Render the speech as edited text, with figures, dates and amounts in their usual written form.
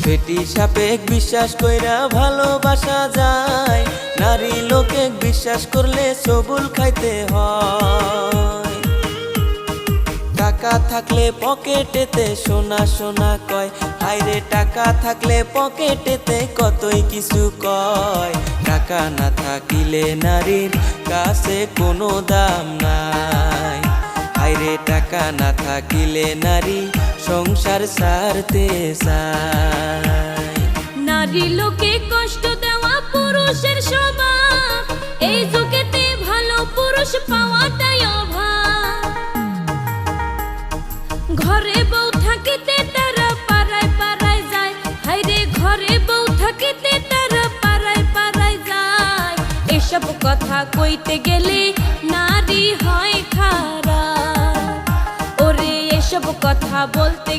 বেটি সাপেক বিশ্বাস কইরা ভালোবাসা যায়, নারী লোকে বিশ্বাস করলে সবুল খাইতে হয়। টাকা থাকলে পকেটেতে সোনা সোনা কয়, হায়রে টাকা থাকলে পকেটেতে কতই কিছু কয়। টাকা না থাকিলে নারীর কাছে কোনো দাম নাই, হায়রে টাকা না থাকিলে নারী সংসার ছাড়তে চায়। নারী লোকে কষ্ট দেওয়া পুরুষের স্বভাব, এই যুগেতে ভালো পুরুষ পাওয়াটাই অভাব। ঘরে বউ থাকিতে তারা পাড়ায় পাড়ায় যায়, হায়রে ঘরে বউ থাকিতে তারা পাড়ায় পাড়ায় যায়। এসব কথা কইতে গেলে নারী হয় খারাপ, ওরে এসব কথা বলতে